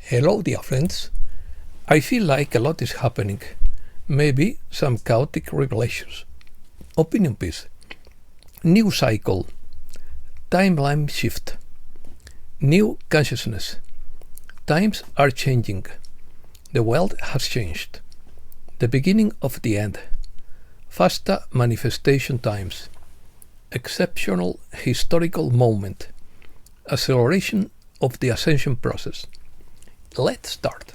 Hello, dear friends. I feel like a lot is happening. Maybe some chaotic revelations. Opinion piece. New cycle. Timeline shift. New consciousness. Times are changing. The world has changed. The beginning of the end. Faster manifestation times. Exceptional historical moment. Acceleration of the Ascension process. Let's start.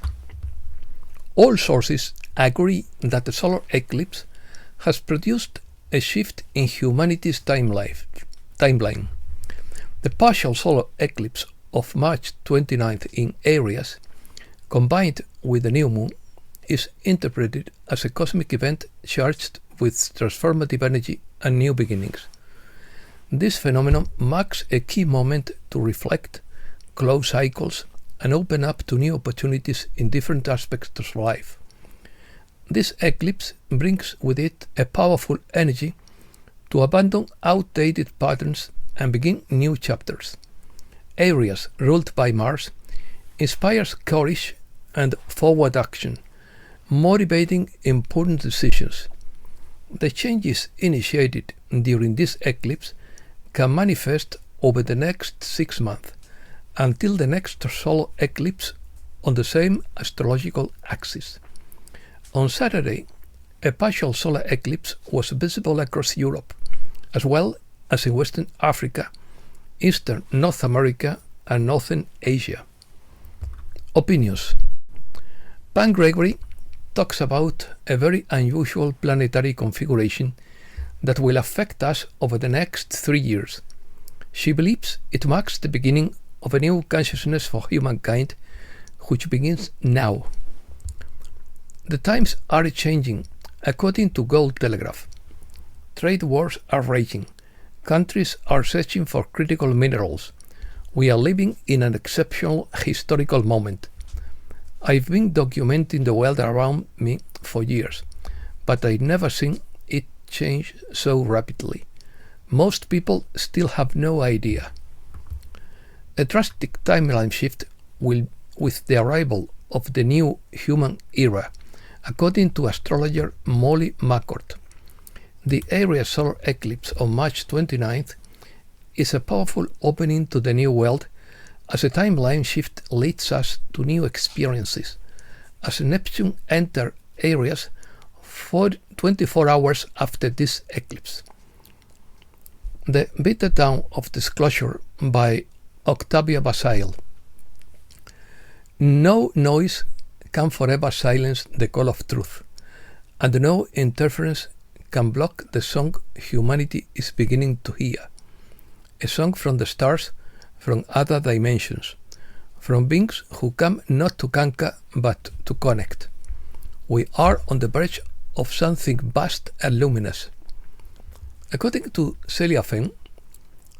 All sources agree that the solar eclipse has produced a shift in humanity's timeline. The partial solar eclipse of March 29th in Aries, combined with the new moon, is interpreted as a cosmic event charged with transformative energy and new beginnings. This phenomenon marks a key moment to reflect, close cycles, and open up to new opportunities in different aspects of life. This eclipse brings with it a powerful energy to abandon outdated patterns and begin new chapters. Aries, ruled by Mars, inspires courage and forward action, motivating important decisions. The changes initiated during this eclipse can manifest over the next 6 months, until the next solar eclipse on the same astrological axis. On Saturday, a partial solar eclipse was visible across Europe, as well as in Western Africa, Eastern North America, and Northern Asia. Opinions. Pam Gregory talks about a very unusual planetary configuration that will affect us over the next 3 years. She believes it marks the beginning of a new consciousness for humankind, which begins now. The times are changing, according to Gold Telegraph. Trade wars are raging. Countries are searching for critical minerals. We are living in an exceptional historical moment. I've been documenting the world around me for years, but I've never seen it change so rapidly. Most people still have no idea. A drastic timeline shift will with the arrival of the new human era, according to astrologer Molly McCord. The Aries solar eclipse on March 29th is a powerful opening to the new world, as a timeline shift leads us to new experiences, as Neptune enters Aries 24 hours after this eclipse. The beaten down of disclosure by Octavia Basile. No noise can forever silence the call of truth, and no interference can block the song humanity is beginning to hear. A song from the stars, from other dimensions, from beings who come not to conquer but to connect. We are on the verge of something vast and luminous. According to Celia Fenn,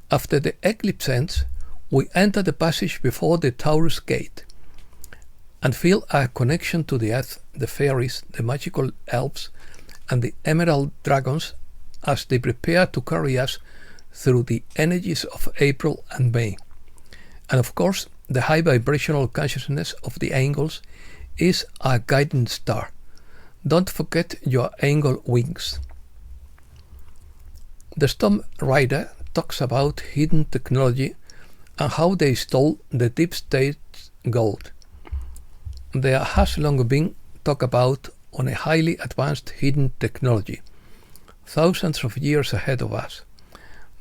after the eclipse ends, we enter the passage before the Taurus gate and feel a connection to the earth, the fairies, the magical elves, and the emerald dragons as they prepare to carry us through the energies of April and May. And of course, the high vibrational consciousness of the angels is our guiding star. Don't forget your angel wings. The Storm Rider talks about hidden technology and how they stole the deep state's gold. There has long been talk about on a highly advanced hidden technology, thousands of years ahead of us,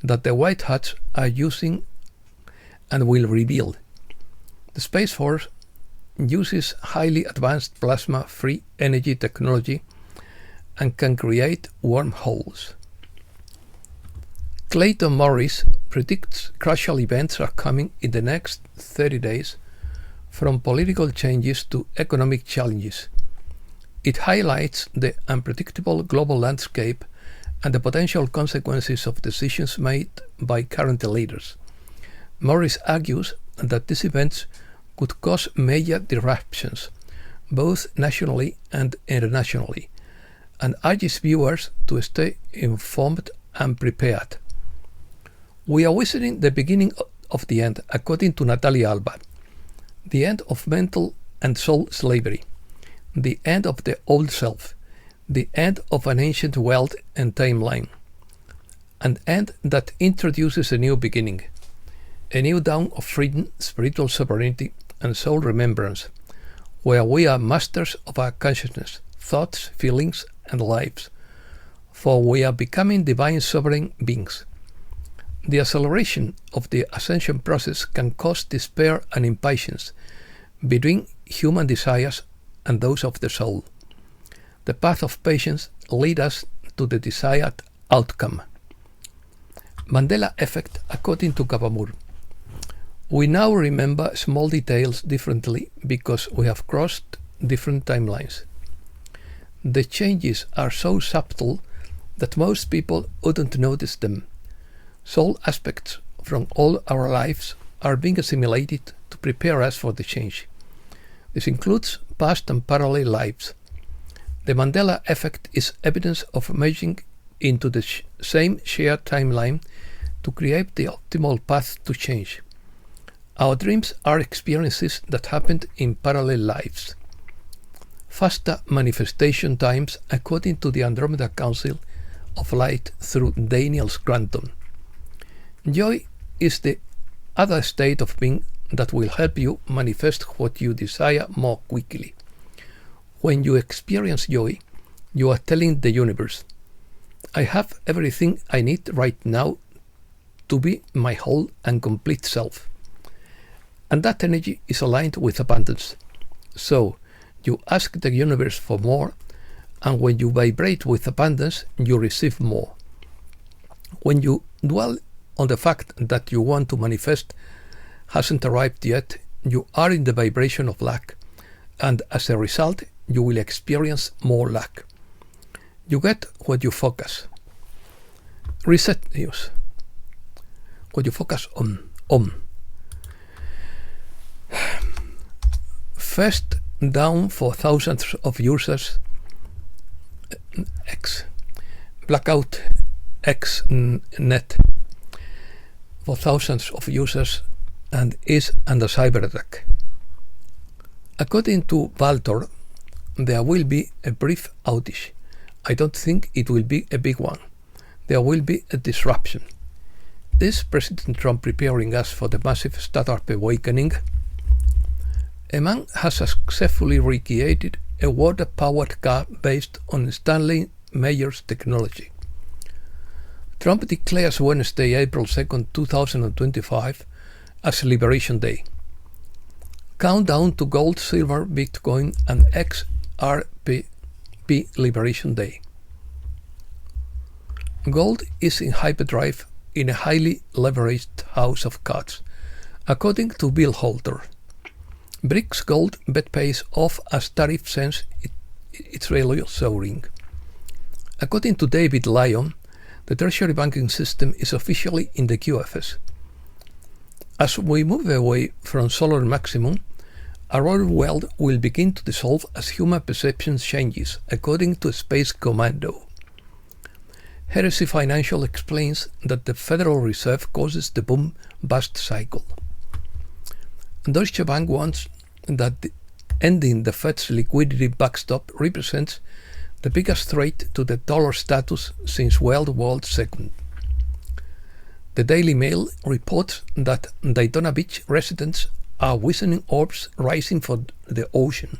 that the White Hats are using and will reveal. The Space Force uses highly advanced plasma-free energy technology and can create wormholes. Clayton Morris predicts crucial events are coming in the next 30 days, from political changes to economic challenges. It highlights the unpredictable global landscape and the potential consequences of decisions made by current leaders. Morris argues that these events could cause major disruptions, both nationally and internationally, and urges viewers to stay informed and prepared. We are witnessing the beginning of the end, according to Natalia Alba. the end of mental and soul slavery, the end of the old self, the end of an ancient world and timeline, an end that introduces a new beginning, a new dawn of freedom, spiritual sovereignty, and soul remembrance, where we are masters of our consciousness, thoughts, feelings, and lives, for we are becoming divine sovereign beings. The acceleration of the ascension process can cause despair and impatience between human desires and those of the soul. The path of patience leads us to the desired outcome. Mandela effect according to Kavamur. We now remember small details differently because we have crossed different timelines. The changes are so subtle that most people wouldn't notice them. Soul aspects from all our lives are being assimilated to prepare us for the change. This includes past and parallel lives. The Mandela effect is evidence of merging into the same shared timeline to create the optimal path to change. Our dreams are experiences that happened in parallel lives. Faster manifestation times according to the Andromeda Council of Light through Daniel's Granton. Joy is the other state of being that will help you manifest what you desire more quickly. When you experience joy, you are telling the universe, I have everything I need right now to be my whole and complete self. And that energy is aligned with abundance. So, you ask the universe for more, and when you vibrate with abundance, you receive more. When you dwell on the fact that you want to manifest hasn't arrived yet, you are in the vibration of lack, and as a result, you will experience more lack. You get what you focus. Reset news. What you focus on. First down for thousands of users. Blackout X net for thousands of users and is under cyber attack. According to Valtor, there will be a brief outage. I don't think it will be a big one. There will be a disruption. Is President Trump preparing us for the massive startup awakening? A man has successfully recreated a water-powered car based on Stanley Meyer's technology. Trump declares Wednesday, April 2nd, 2025 as Liberation Day. Countdown to gold, silver, Bitcoin and XRP Liberation Day. Gold is in hyperdrive in a highly leveraged house of cards, according to Bill Holter. BRICS gold bet pays off as tariff sends its value soaring. According to David Lyon, the Treasury banking system is officially in the QFS. As we move away from solar maximum, our world will begin to dissolve as human perception changes, according to Space Commando. Heresy Financial explains that the Federal Reserve causes the boom-bust cycle. Deutsche Bank wants that ending the Fed's liquidity backstop represents the biggest threat to the dollar status since World War II. The Daily Mail reports that Daytona Beach residents are witnessing orbs rising from the ocean.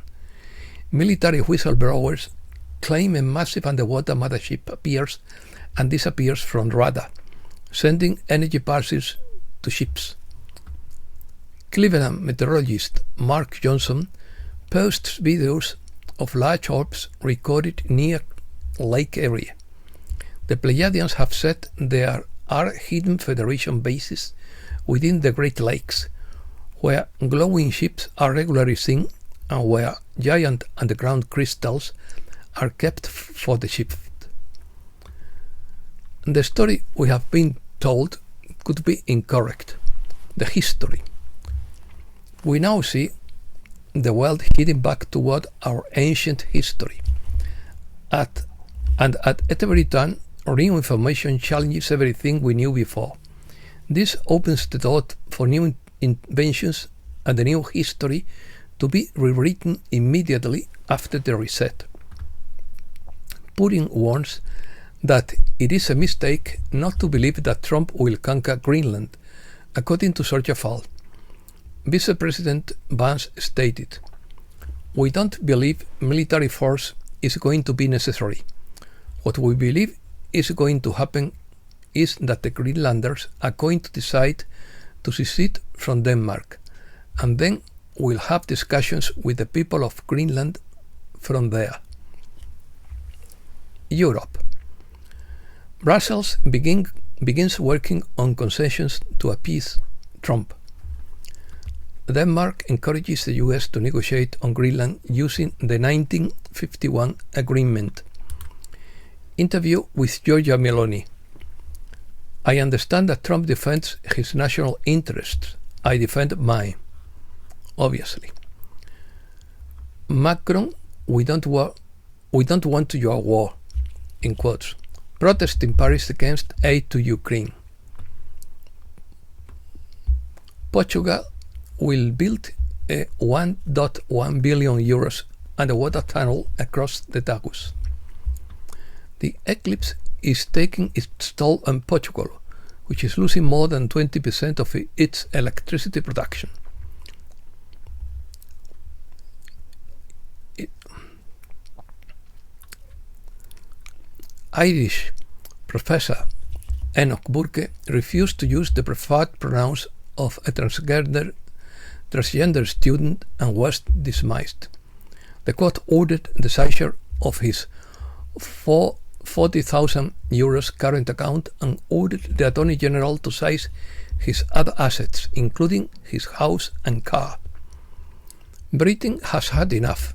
Military whistleblowers claim a massive underwater mothership appears and disappears from radar, sending energy parcels to ships. Cleveland meteorologist Mark Johnson posts videos of large orbs recorded near lake area. The Pleiadians have said there are hidden Federation bases within the Great Lakes, where glowing ships are regularly seen and where giant underground crystals are kept for the shift. The story we have been told could be incorrect. The history. We now see the world heading back toward our ancient history. At every turn, new information challenges everything we knew before. This opens the door for new inventions and the new history to be rewritten immediately after the reset. Putin warns that it is a mistake not to believe that Trump will conquer Greenland, according to Sergio Fall. Vice President Vance stated, "We don't believe military force is going to be necessary. What we believe is going to happen is that the Greenlanders are going to decide to secede from Denmark, and then we'll have discussions with the people of Greenland from there." Europe. Brussels begins working on concessions to appease Trump. Denmark encourages the US to negotiate on Greenland using the 1951 agreement. Interview with Giorgia Meloni. "I understand that Trump defends his national interests. I defend mine." Obviously. Macron, we don't want your war, in quotes. Protest in Paris against aid to Ukraine. Portugal will build a 1.1 billion euros underwater tunnel across the Tagus. The eclipse is taking its toll on Portugal, which is losing more than 20% of its electricity production. Irish professor Enoch Burke refused to use the preferred pronouns of a transgender student and was dismissed. The court ordered the seizure of his 40,000 euros current account and ordered the Attorney General to seize his other assets, including his house and car. Britain has had enough.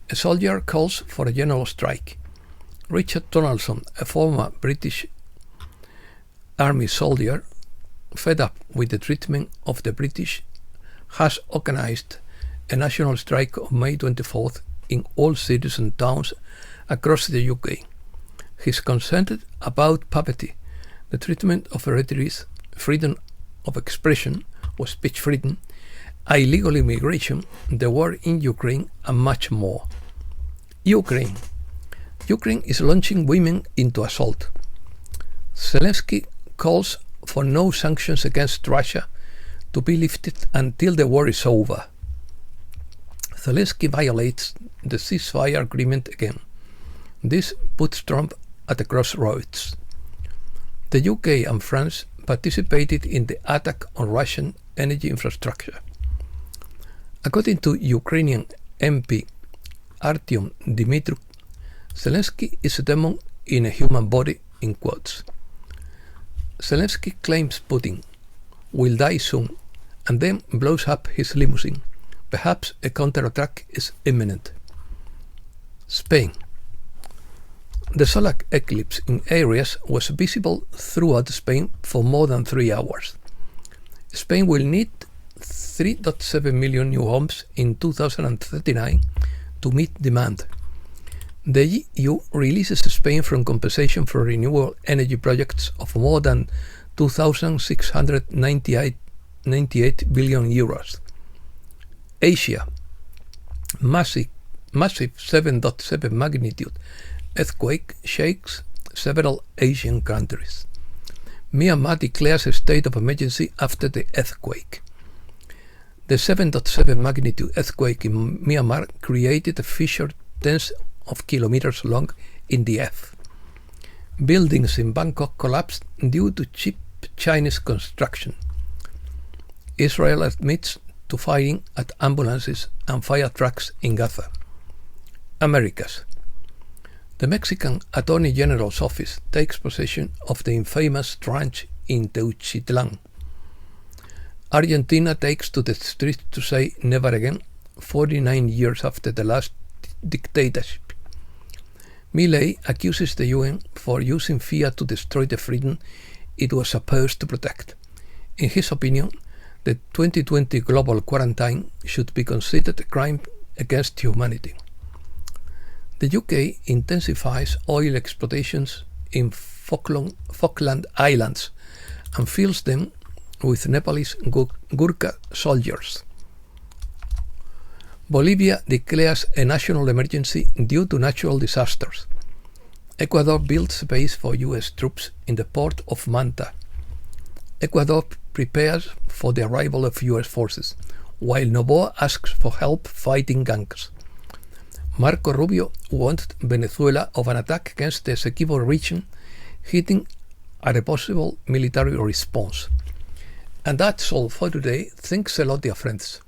A soldier calls for a general strike. Richard Donaldson, a former British Army soldier, fed up with the treatment of the British, has organized a national strike on May 24th in all cities and towns across the UK. He's concerned about poverty, the treatment of heritaries, freedom of expression or speech freedom, illegal immigration, the war in Ukraine, and much more. Ukraine is launching women into assault. Zelensky calls for no sanctions against Russia to be lifted until the war is over. Zelensky violates the ceasefire agreement again. This puts Trump at a crossroads. The UK and France participated in the attack on Russian energy infrastructure. According to Ukrainian MP Artyom Dimitruk, Zelensky is a demon in a human body, in quotes. Zelensky claims Putin will die soon and then blows up his limousine. Perhaps a counterattack is imminent. Spain. The solar eclipse in areas was visible throughout Spain for more than 3 hours. Spain will need 3.7 million new homes in 2039 to meet demand. The EU releases Spain from compensation for renewable energy projects of more than 2,698 billion euros. Asia. Massive 7.7 magnitude earthquake shakes several Asian countries. Myanmar declares a state of emergency after the earthquake. The 7.7 magnitude earthquake in Myanmar created a fissure tens of kilometers long in the earth. Buildings in Bangkok collapsed due to cheap Chinese construction. Israel admits to firing at ambulances and fire trucks in Gaza. Americas. The Mexican Attorney General's office takes possession of the infamous ranch in Teuchitlan. Argentina takes to the streets to say never again, 49 years after the last dictatorship. Milei accuses the UN for using fear to destroy the freedom it was supposed to protect. In his opinion, the 2020 global quarantine should be considered a crime against humanity. The UK intensifies oil exploitations in Falkland Islands and fills them with Nepalese Gurkha soldiers. Bolivia declares a national emergency due to natural disasters. Ecuador builds a base for U.S. troops in the port of Manta. Ecuador prepares for the arrival of U.S. forces, while Noboa asks for help fighting gangs. Marco Rubio warned Venezuela of an attack against the Essequibo region, hinting at a possible military response. And that's all for today. Thanks a lot, dear friends.